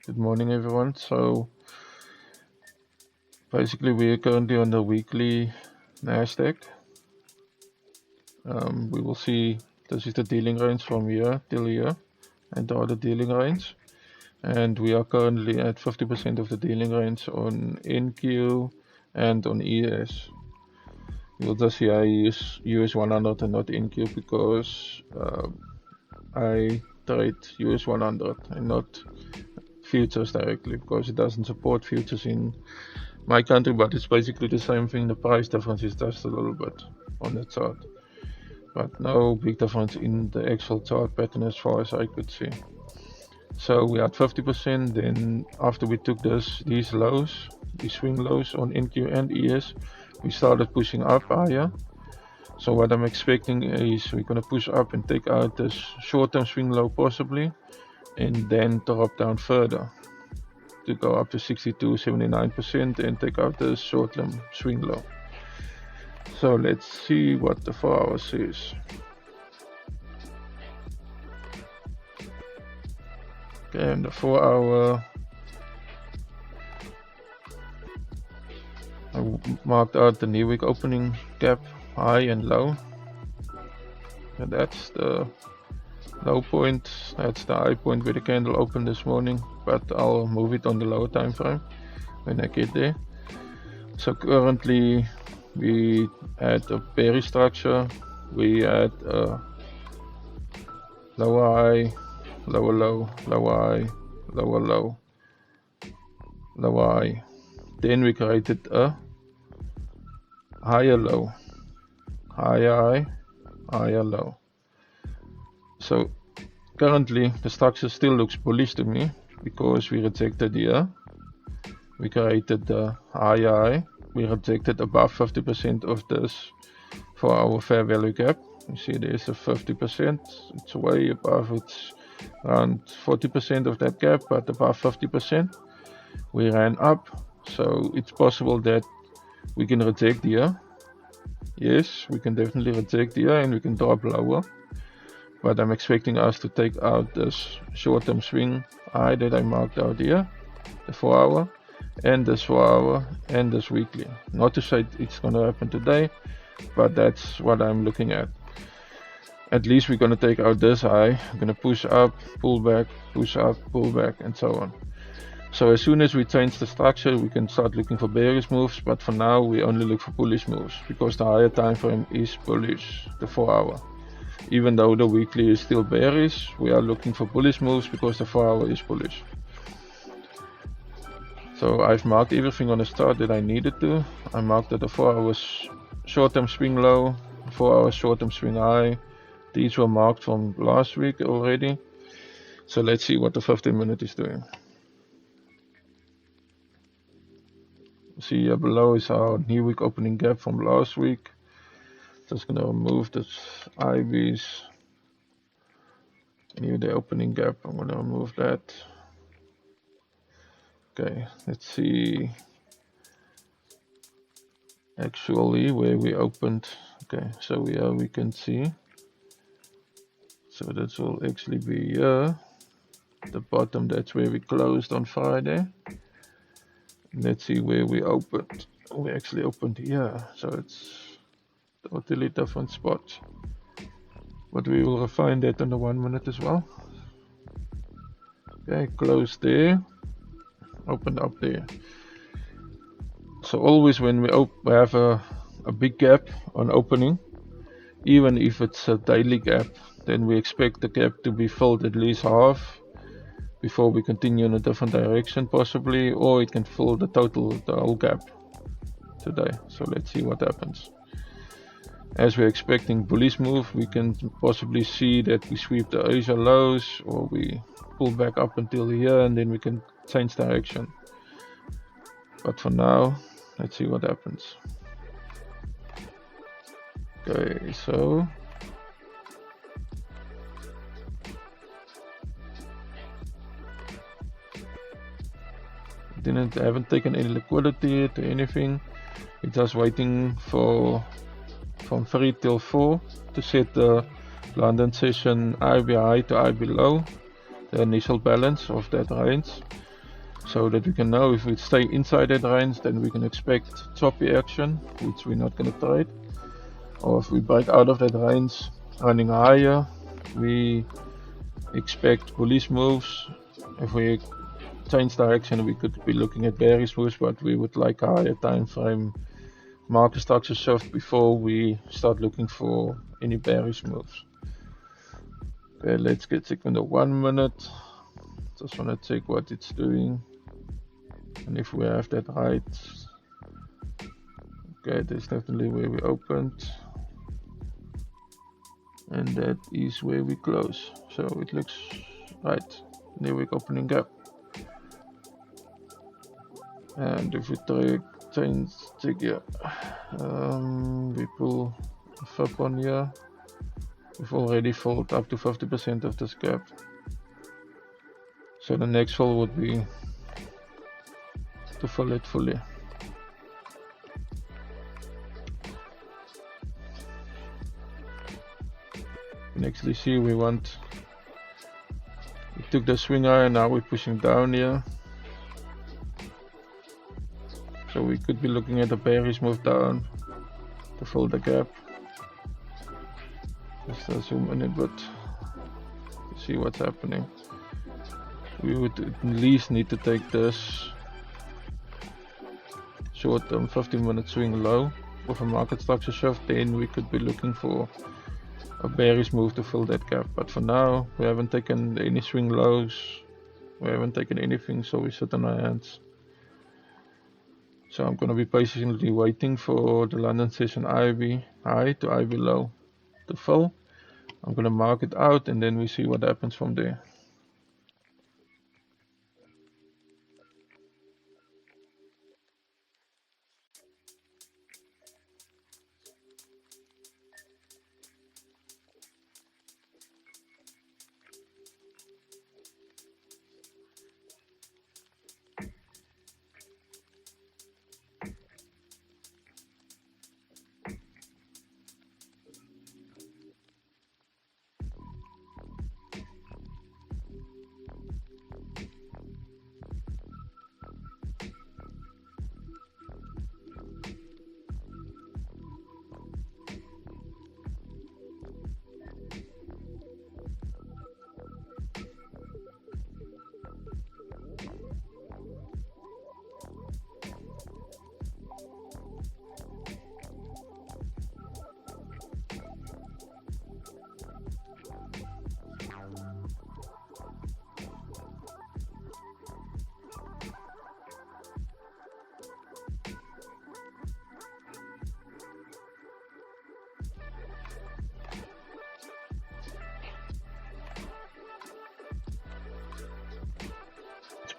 Good morning, everyone. So basically, we are currently on the weekly Nasdaq. We will see this is the dealing range from here till here, and the other dealing range. And we are currently at 50% of the dealing range on NQ and on ES. You'll just see I use US 100 and not NQ because I trade US 100 and not futures directly because it doesn't support futures in my country, but it's basically the same thing. The price difference is just a little bit on the chart, but no big difference in the actual chart pattern as far as I could see. So we had 50%. Then after we took these lows, these swing lows on NQ and ES, we started pushing up higher. So what I'm expecting is we're going to push up and take out this short-term swing low possibly, and then drop down further to go up to 62-79% and take out the short-term swing low. So let's see what the 4 hour says. Okay, and the 4 hour, I marked out the new week opening gap, high and low, and that's the low point, that's the high point where the candle opened this morning, but I'll move it on the lower time frame when I get there. So currently we had a bearish structure. We had a lower high, lower low, lower high, lower low, lower high. Then we created a higher low, higher high, higher low. So currently the structure still looks bullish to me because we rejected here. We created the higher high. We rejected above 50% of this for our fair value gap. You see there's a 50%. It's way above. It's around 40% of that gap, but above 50%. We ran up. So it's possible that we can reject here. Yes, we can definitely reject here and we can drop lower. But I'm expecting us to take out this short-term swing high that I marked out here, the 4 hour, and this 4 hour, and this weekly. Not to say it's going to happen today, but that's what I'm looking at. At least we're going to take out this high. We're going to push up, pull back, push up, pull back, and so on. So as soon as we change the structure, we can start looking for bearish moves, but for now we only look for bullish moves because the higher time frame is bullish, the 4 hour. Even though the weekly is still bearish, we are looking for bullish moves because the 4 hour is bullish. So I've marked everything on this chart that I needed to. I marked that the 4 hours short-term swing low, 4 hours short-term swing high. These were marked from last week already. So let's see what the 15 minute is doing. See here below is our new week opening gap from last week. Just gonna remove this IBs. New day opening gap, I'm gonna remove that. Okay, let's see actually where we opened. Okay, so here we can see. So that will actually be here. The bottom, that's where we closed on Friday. Let's see where we opened. We actually opened here, so it's totally different spot, but we will refine that on the 1 minute as well. Okay, closed there, opened up there. So always when we have a big gap on opening, even if it's a daily gap, then we expect the gap to be filled at least half before we continue in a different direction possibly, or it can fill the whole gap today. So let's see what happens. As we're expecting bullish move, we can possibly see that we sweep the Asia lows, or we pull back up until here, and then we can change direction. But for now, let's see what happens. Okay, so I haven't taken any liquidity yet or anything. We're just waiting for from 3 till 4 to set the London session IB high to IB low, the initial balance of that range. so that we can know if we stay inside that range, then we can expect choppy action, which we're not going to trade. Or if we break out of that range running higher, we expect bullish moves. If we change direction, we could be looking at bearish moves, but we would like a higher time frame market structure shift before we start looking for any bearish moves. Okay, let's get check on the 1 minute. Just want to check what it's doing and if we have that right. Okay, that's definitely where we opened, and that is where we close. So it looks right. New week opening gap. And if we change here, we pull a FUP on here. We've already filled up to 50% of this gap. So the next fill would be to fill it fully. You can actually see we took the swing high and now we're pushing down here. So we could be looking at a bearish move down to fill the gap. Just zoom in a bit to see what's happening. We would at least need to take this short-term 15-minute swing low with a market structure shift, then we could be looking for a bearish move to fill that gap. But for now, we haven't taken any swing lows, we haven't taken anything, so we sit on our hands. So I'm going to be patiently waiting for the London session IB high to IB low to fill. I'm going to mark it out and then we see what happens from there.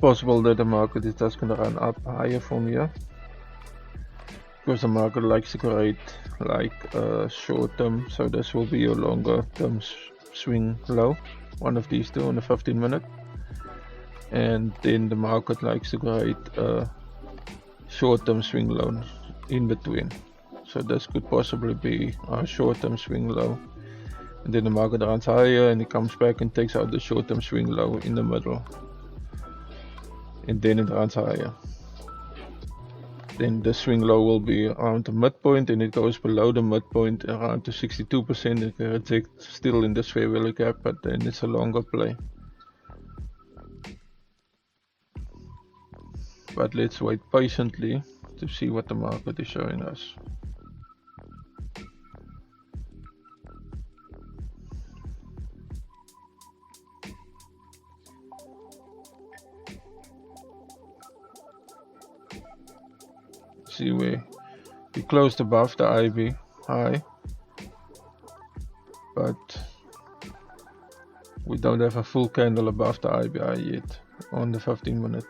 Possible that the market is just going to run up higher from here, because the market likes to create like a short term, so this will be your longer term swing low, one of these two on the 15-minute, and then the market likes to create a short term swing low in between. So this could possibly be a short term swing low, and then the market runs higher and it comes back and takes out the short term swing low in the middle, and then it runs higher. Then the swing low will be around the midpoint and it goes below the midpoint around to 62%. It can reject still in the fair value gap, but then it's a longer play. But let's wait patiently to see what the market is showing us. See where we closed above the IB high, but we don't have a full candle above the IB high yet on the 15-minute.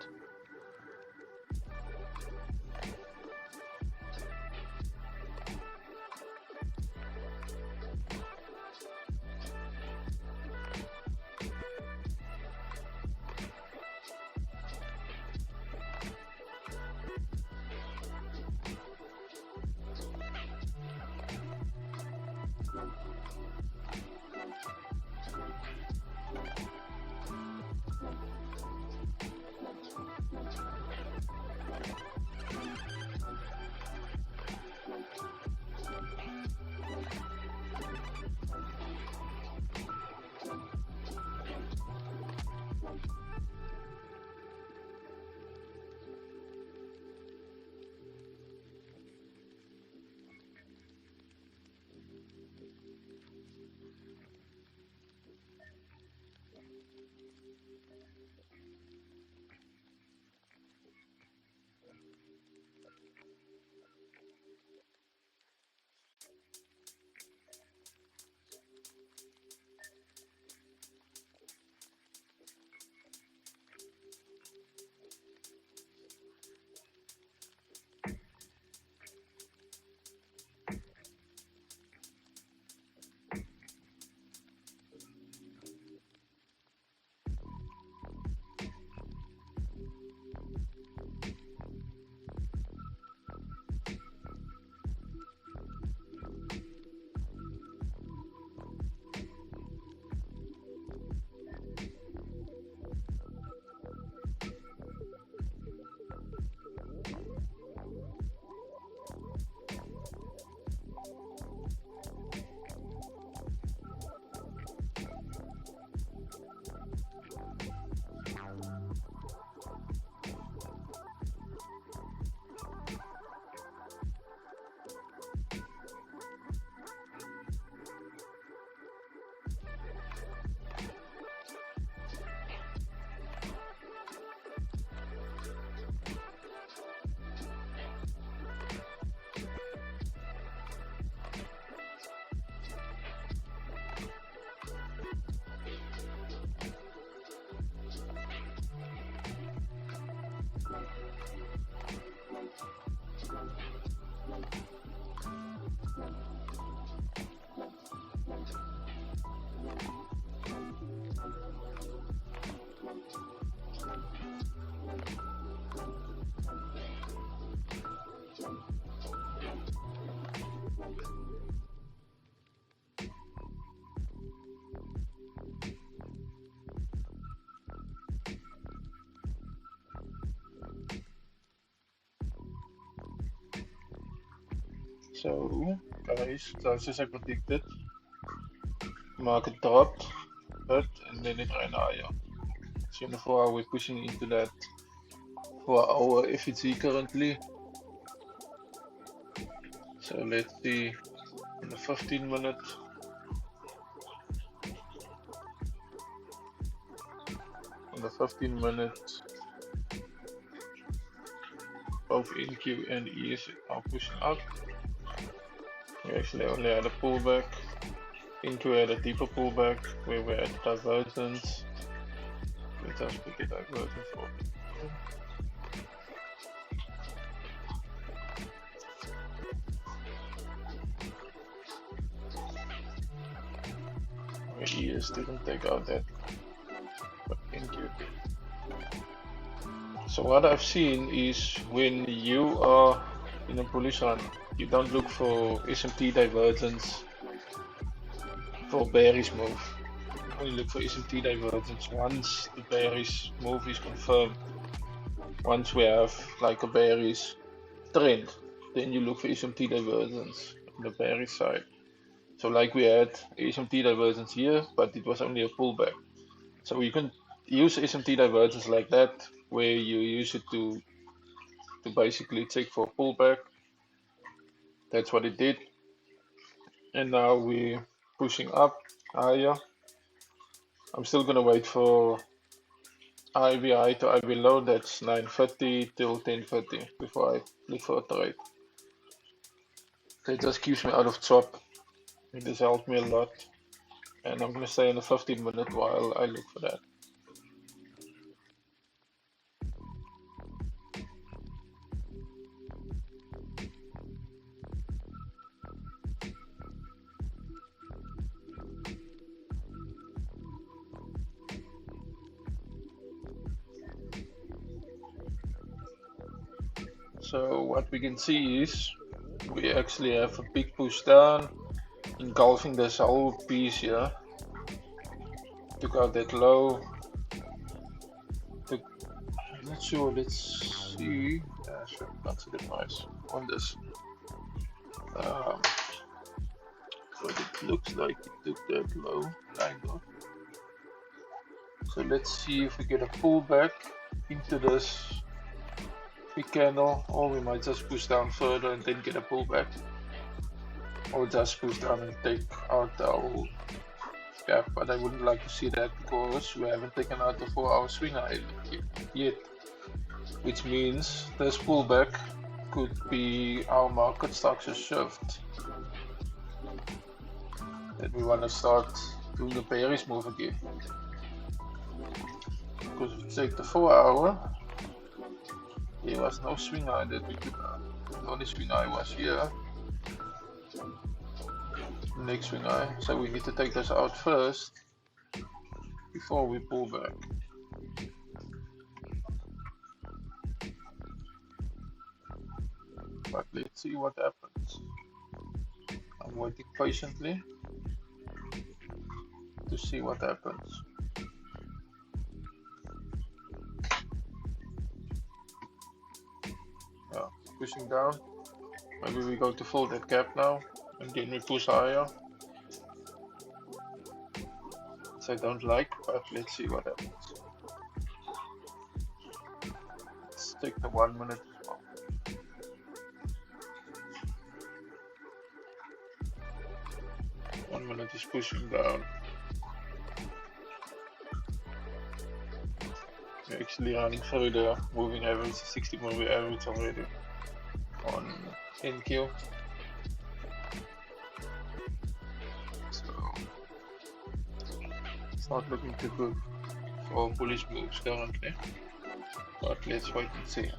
So guys, just as I predicted, market dropped, but and then it ran higher. So in the 4 hour we're pushing into that 4 hour FEG currently. So let's see in the 15 minute. In the 15 minutes, both NQ and ES are pushing up. We actually only had a pullback. NQ had a deeper pullback where we had divergence. Let us pick a divergence for where ES didn't take out that, but NQ did. So what I've seen is when you are in a bullish run, you don't look for SMT divergence for bearish move. You only look for SMT divergence once the bearish move is confirmed. Once we have like a bearish trend, then you look for SMT divergence on the bearish side. So like we had SMT divergence here, but it was only a pullback. So you can use SMT divergence like that, where you use it to basically check for a pullback. That's what it did. And now we're pushing up higher. I'm still gonna wait for IV high to IV low. That's 9:30 till 10:30 before I look for a trade. That just keeps me out of chop. It has helped me a lot. And I'm gonna stay in the 15 minute while I look for that. So what we can see is we actually have a big push down, engulfing this whole piece here. Took out that low. I'm not sure, let's see. Sure, consider price on this. But it looks like it took that low, kind of. So let's see if we get a pullback into this big candle, or we might just push down further and then get a pullback, or just push down and take out the whole gap. But I wouldn't like to see that because we haven't taken out the 4 hour swing high yet, which means this pullback could be our market structure shift, that we want to start doing a bearish move again. Because if you take the 4 hour, there was no swing high that we could. The only swing high was here. Next swing high. So we need to take this out first before we pull back. But let's see what happens. I'm waiting patiently to see what happens. Yeah, pushing down. Maybe we go to fill that gap now and then we push higher. Which I don't like, but let's see what happens. Let's take the 1 minute as well. One minute is pushing down. We're actually running through the moving average, 60 moving average already on NQ. So it's not looking too good for bullish moves currently, but let's wait and see.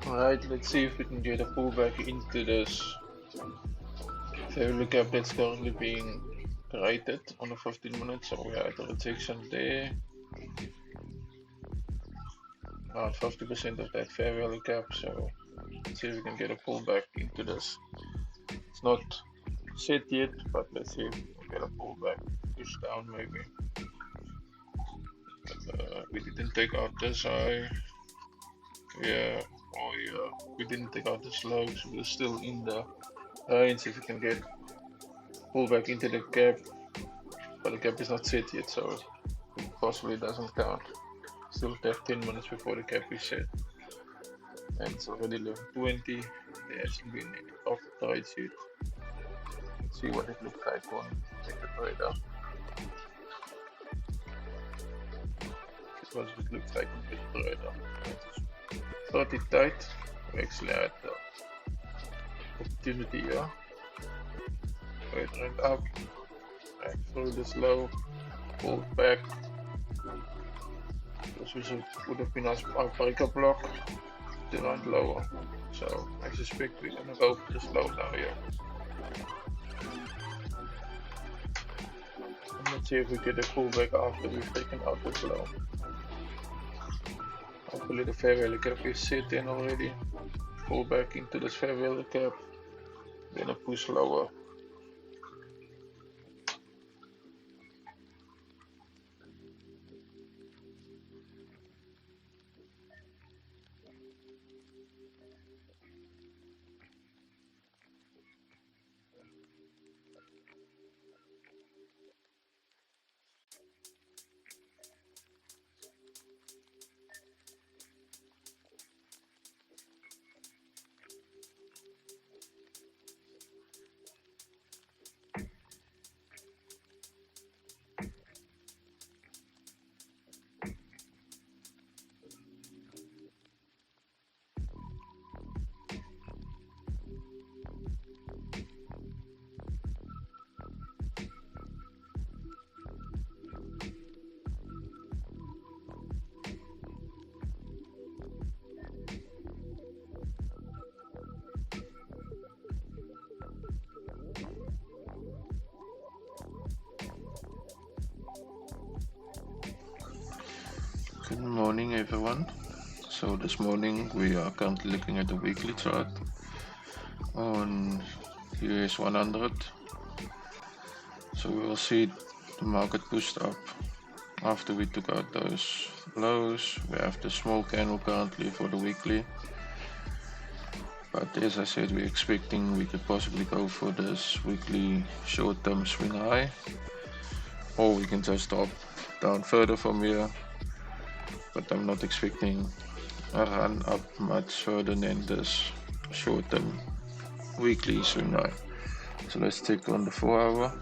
Alright, let's see if we can get a pullback into this fair gap that's currently being created on the 15 minutes. So we are at the rejection there. About 50% of that fair value gap, so let's see if we can get a pullback into this. It's not set yet, but let's see if we can get a pullback, push down maybe. We didn't take out this high. Yeah, oh yeah, we didn't take out this low, so we're still in the range. If we can get pullback into the gap, but the gap is not set yet, so it possibly doesn't count. Still have 10 minutes before the cap is set, and it's already 11:20. There hasn't been any top trades yet. Let's see what it looks like on MetaTrader. This is what it looks like on MetaTrader. It's pretty tight. We actually had the opportunity here. It went up, back through this low, pulled back. This would have been our breaker block, still went lower. So I suspect we're gonna go for this low now here. And let's see if we get a pullback after we've taken out this low. Hopefully the fair value cap is set in already. Pull back into this fair value cap, then a push lower. Good morning everyone. So this morning we are currently looking at the weekly chart on US 100. So we will see the market pushed up after we took out those lows. We have the small candle currently for the weekly, but as I said, we're expecting we could possibly go for this weekly short-term swing high, or we can just drop down further from here. But I'm not expecting a run up much further than this short-term weekly swing high. So let's check on the 4 hour.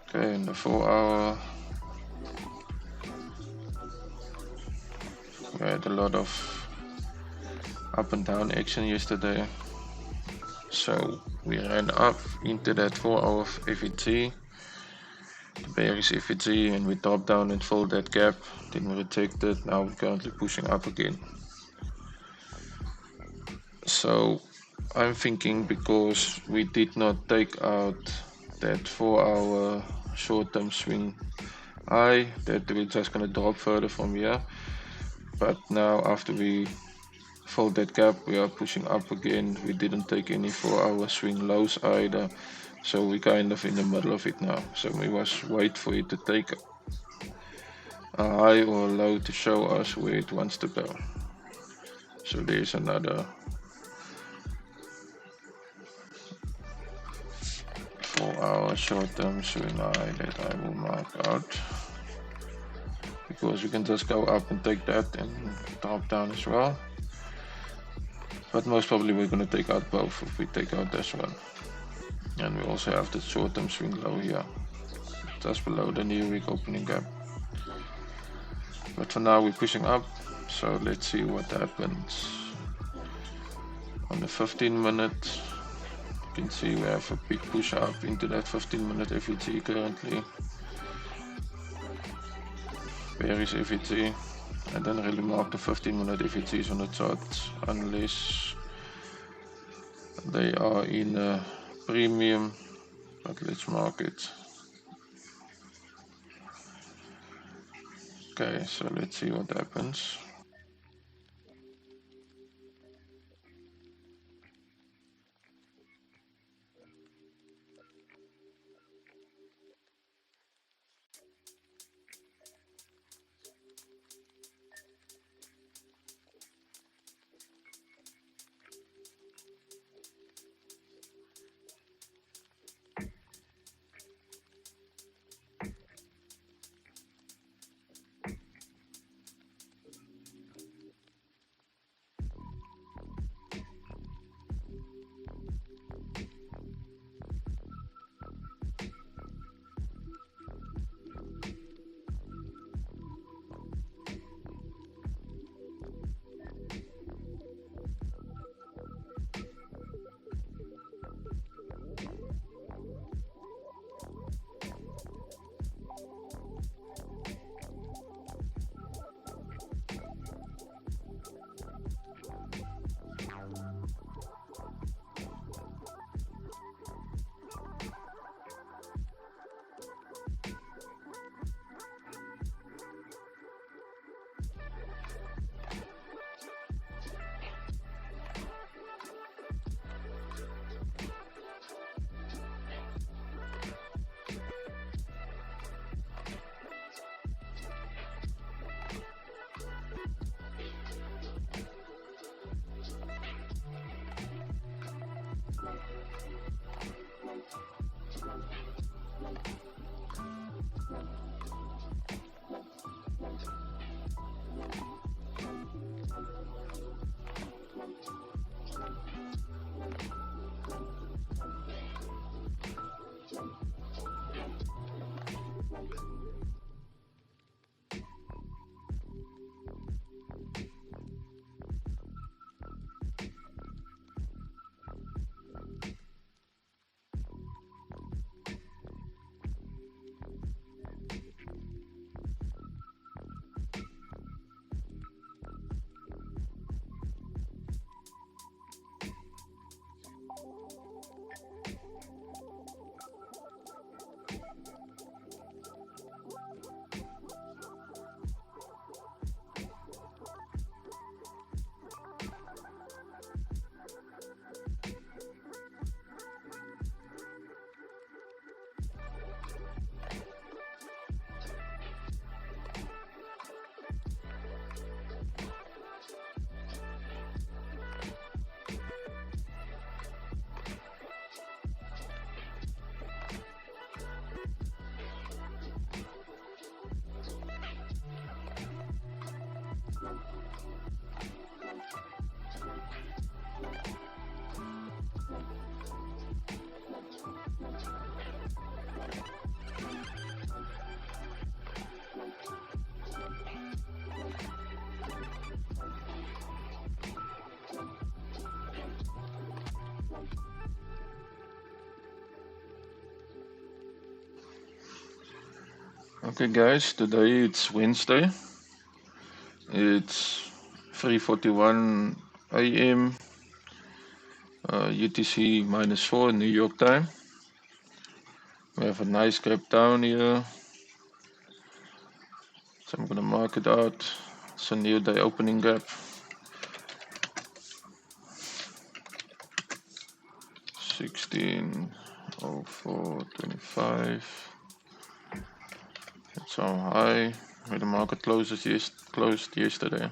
Okay, in the 4 hour we had a lot of up and down action yesterday. So we ran up into that 4 hour FET, the bearish FET, and we dropped down and filled that gap. Then we rejected. Now we're currently pushing up again. So I'm thinking because we did not take out that 4 hour short-term swing high, that we're just gonna drop further from here. But now after we fold that gap, we are pushing up again. We didn't take any 4 hour swing lows either, so we're kind of in the middle of it now. So we must wait for it to take a high or a low to show us where it wants to go. So there's another 4 hour short-term swing high that I will mark out, because we can just go up and take that and drop down as well. But most probably we're going to take out both if we take out this one. And we also have the short-term swing low here, just below the new week opening gap. But for now we're pushing up, so let's see what happens. On the 15 minute, you can see we have a big push up into that 15 minute FET currently. Bearish FET. I don't really mark the 15-minute FETs on the chart unless they are in a premium, but let's mark it. Okay, so let's see what happens. Okay guys, today it's Wednesday. It's 3:41 AM UTC -4 in New York time. We have a nice gap down here, so I'm gonna mark it out. It's a new day opening gap. 16:04.25. It's our high where the market closed yesterday.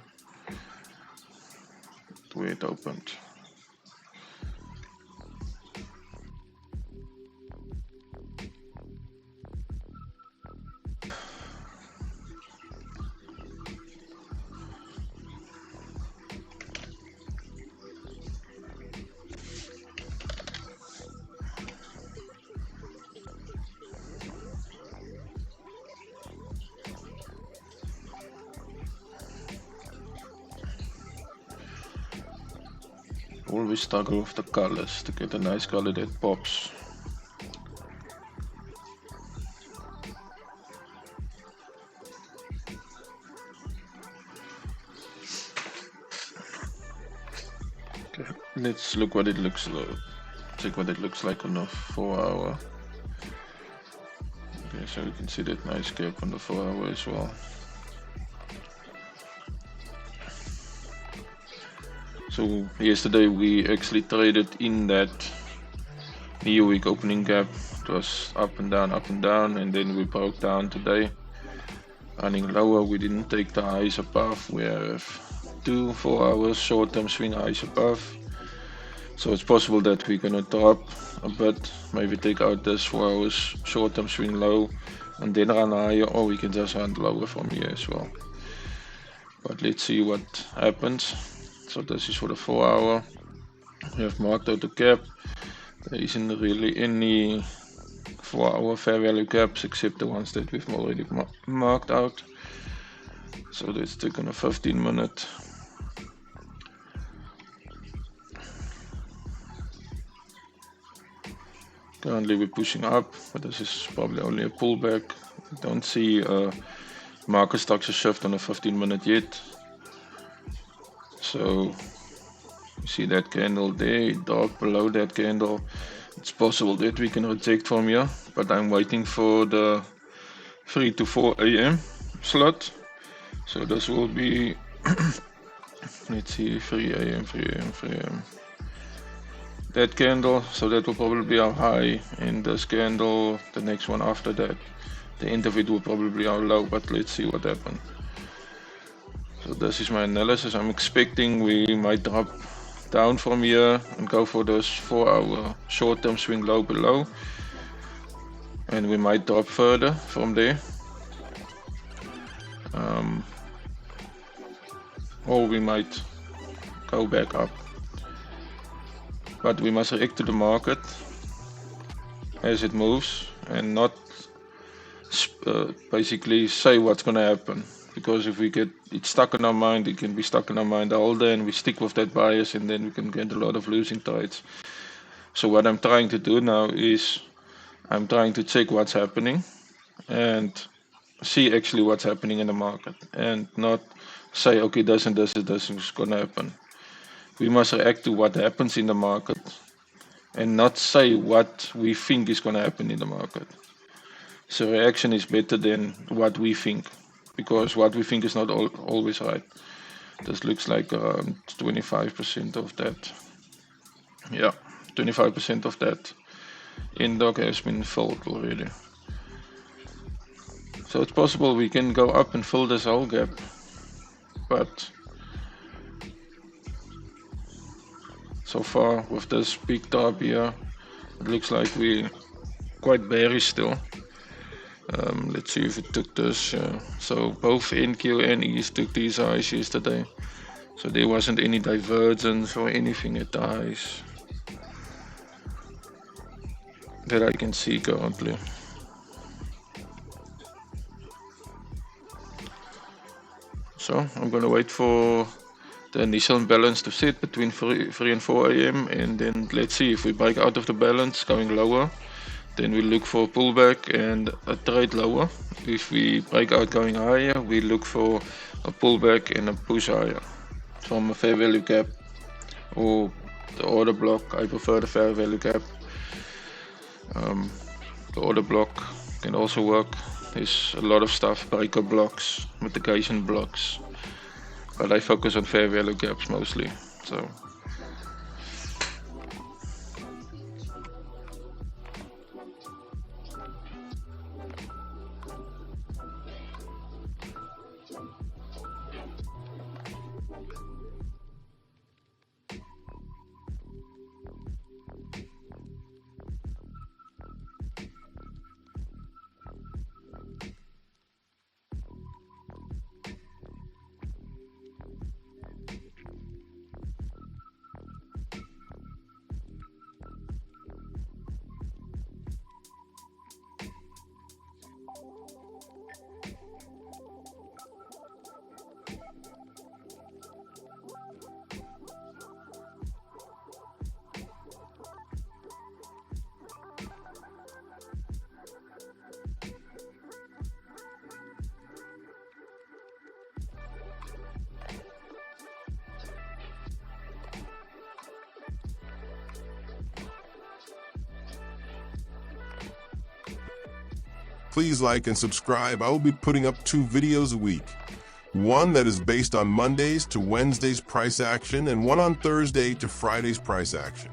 Where it opened. Always struggle with the colors to get a nice color that pops. Let's look what it looks like. Check what it looks like on the 4-hour. Okay, so you can see that nice gap on the 4-hour as well. So yesterday we actually traded in that new week opening gap. It was up and down, and then we broke down today. Running lower, we didn't take the highs above. We have 2 4-hour short-term swing highs above. So it's possible that we're gonna drop a bit, maybe take out this 4 hours short-term swing low and then run higher, or we can just run lower from here as well. But let's see what happens. So this is for the 4-hour. We have marked out the gap. There isn't really any 4-hour fair value gaps except the ones that we've already marked out. So let's take on a 15-minute. Currently we're pushing up, but this is probably only a pullback. I don't see a market structure shift on a 15-minute yet. So you see that candle there, dark below that candle. It's possible that we can reject from here, but I'm waiting for the 3 to 4 a.m. slot. So this will be, let's see, 3 a.m., 3 a.m., 3 a.m. That candle, so that will probably be our high, and this candle, the next one after that, the end of it will probably be our low, but let's see what happens. So this is my analysis. I'm expecting we might drop down from here and go for this 4-hour short-term swing low below, and we might drop further from there, or we might go back up. But we must react to the market as it moves and not basically say what's going to happen, because if we get it stuck in our mind, it can be stuck in our mind the whole day, and we stick with that bias, and then we can get a lot of losing trades. So what I'm trying to do now is I'm trying to check what's happening and see actually what's happening in the market, and not say okay, this and this is going to happen. We must react to what happens in the market and not say what we think is going to happen in the market. So reaction is better than what we think, because what we think is not always right. This looks like around 25% of that. Yeah, 25% of that index has been filled already. So it's possible we can go up and fill this whole gap, but so far with this big top here, it looks like we're quite bearish still. Let's see if it took this. So both NQ and ES took these highs yesterday, so there wasn't any divergence or anything at the highs that I can see currently. So I'm gonna wait for the initial imbalance to sit between 3 and 4 a.m. and then let's see if we break out of the balance going lower, then we look for a pullback and a trade lower. If we break out going higher, we look for a pullback and a push higher from a fair value gap or the order block. I prefer the fair value gap. The order block can also work. There's a lot of stuff, breaker blocks, mitigation blocks, but I focus on fair value gaps mostly. So Please like and subscribe. I will be putting up 2 videos a week. One that is based on Mondays to Wednesday's price action and one on Thursday to Friday's price action.